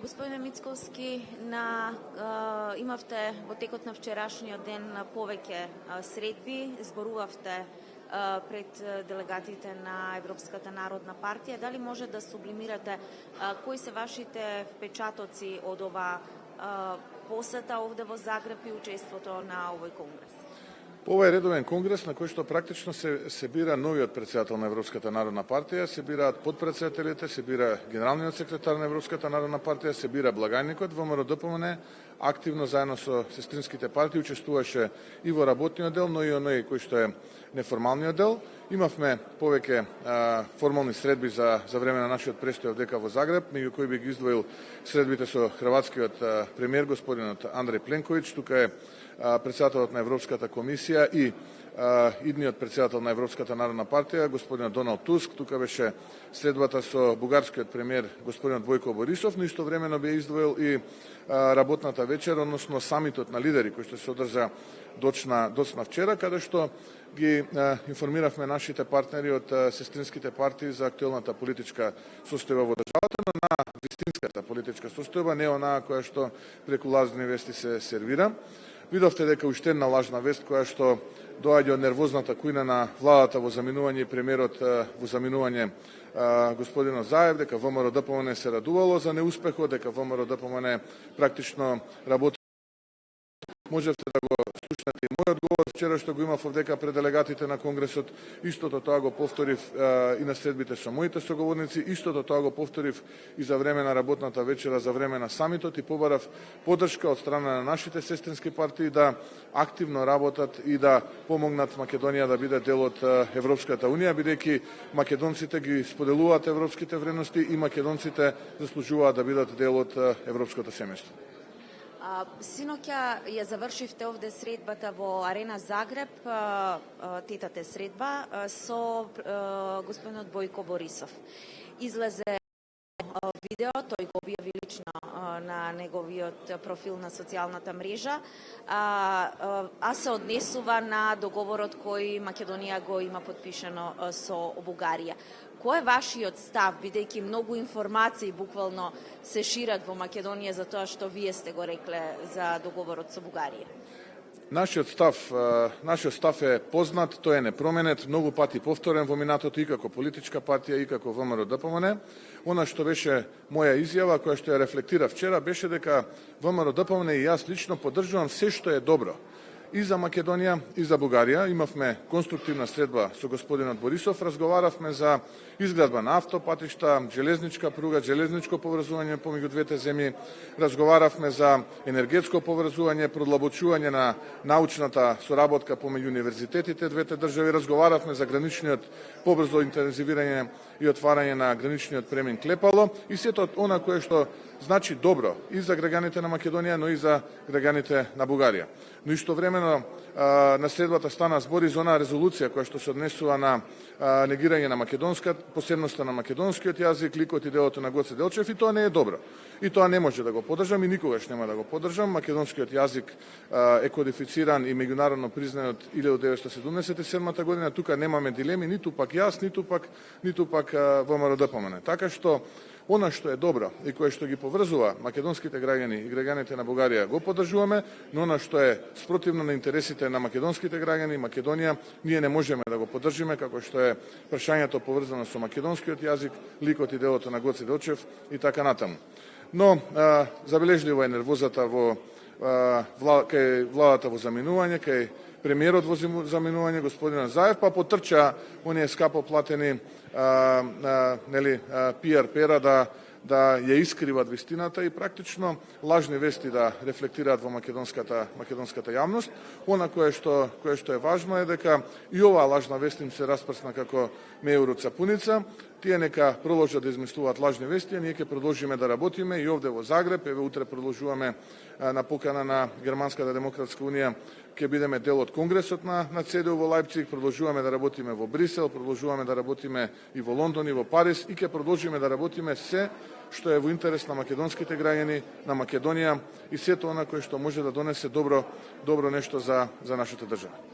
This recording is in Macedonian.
Господине Мицковски, имавте во текот на вчерашниот ден повеќе средби, зборувавте пред делегатите на Европската народна партија. Дали може да сублимирате кои се вашите впечатоци од ова посета овде во Загреб и учеството на овој конгрес? Ова е редовен конгрес на кој што практично се бира новиот председател на Европската народна партија, се бираат подпредседателите, се бира генералниот секретар на Европската народна партија, се бира благајникот. ВМРО-ДПМН активно заедно со сестринските партии учествуваше и во работниот дел, но и оној кој што е неформалниот дел. Имавме повеќе формални средби за време на нашиот престој овдека во Загреб, меѓу кои би ги издвоил средбите со хрватскиот премиер господинот Андреј Пленковиќ. Тука е председателот на Европската комисија и идниот председател на Европската народна партија, господинот Доналд Туск. Тука беше средбата со бугарскиот премиер, господинот Бојко Борисов, но истовремено би издвоил и работната вечер, односно самитот на лидери, кој што се одржа доцна вчера, каде што ги информиравме нашите партнери од сестринските партии за актуелната политичка состојба во државата, но на вистинската политичка состојба, не онаа која што преку лажни вести се сервира. Видовте дека уште една лажна вест која што доаѓа од нервозната кујна на владата во заминување и премиерот во заминување господинот Заев, дека ВМРО-ДПМН се радувало за неуспехот, дека ВМРО-ДПМН практично работи. Можевте да го слушнете и мојот говор вчера што го имав овдека пред делегатите на Конгресот. Истото тоа го повторив и на средбите со моите соговорници, истото тоа го повторив и за време на работната вечера, за време на самитот, и побарав поддршка од страна на нашите сестрински партии да активно работат и да помогнат Македонија да биде дел од Европската унија, бидејќи македонците ги споделуваат европските вредности и македонците заслужуваат да бидат дел од европското семејство. Синоќа ја завршивте овде средбата во Арена Загреб, тетате средба со господинот Бојко Борисов. Излезе видео, тој го објави лично на неговиот профил на социјалната мрежа, а се однесува на договорот кој Македонија го има подпишано со Бугарија. Кој е вашиот став, бидејќи многу информации буквално се шират во Македонија за тоа што вие сте го рекле за договорот со Бугарија? Нашиот став е познат, тој е непроменет, многу пати повторен во минатото и како политичка партија и како ВМРО-ДПМН. Она што беше моја изјава, која што ја рефлектира вчера, беше дека ВМРО-ДПМН и јас лично поддржувам се што е добро и за Македонија и за Бугарија. Имавме конструктивна средба со господинот Борисов, разговаравме за изградба на автопатишта, железничка пруга, железничко поврзување помеѓу двете земји, разговаравме за енергетско поврзување, продлабочување на научната соработка помеѓу универзитетите двете држави, разговаравме за граничниот побрзо интензивирање и отварање на граничниот премин Клепало и сето она кое што значи добро и за граѓаните на Македонија, но и за граѓаните на Бугарија. Но истовремено на средбата стана збори за онаа резолуција која што се однесува на негирање на посебноста на македонскиот јазик, ликот и делото на Гоце Делчев, и тоа не е добро. И тоа не може да го поддржам и никогаш нема да го поддржам. Македонскиот јазик е кодифициран и меѓународно признаен од 1977 година. Тука немаме дилеми, ниту пак јас, ниту пак ВМРО-ДПМН. Така што она што е добро и кое што ги поврзува македонските граѓани и граѓаните на Бугарија го поддржуваме, но она што е спротивно на интересите на македонските граѓани и Македонија, ние не можеме да го поддржиме, како што е прашањето поврзано со македонскиот јазик, ликот и делото на Гоце Делчев и така натаму. Но забележливо е нервозата кај владата во заминување, кај премиерот во заминување, господинот Заев, па потрча оние скапо платени пиар пера да ја искриват вистината и практично лажни вести да рефлектираат во македонската јавност. Она кое што е важно е дека и оваа лажна вест им се распрсна како меур од сапуница. Тие нека продолжат да измислуваат лажни вести, а ние ќе продолжиме да работиме и овде во Загреб. Еве утре продолжуваме на покана на Германската демократска унија, ќе бидеме дел од конгресот на ЦДУ во Лајпциг, продолжуваме да работиме во Брисел, продолжуваме да работиме и во Лондон и во Париз и ќе продолжиме да работиме се што е во интерес на македонските граѓани, на Македонија и сето она кое што може да донесе добро нешто за нашата држава.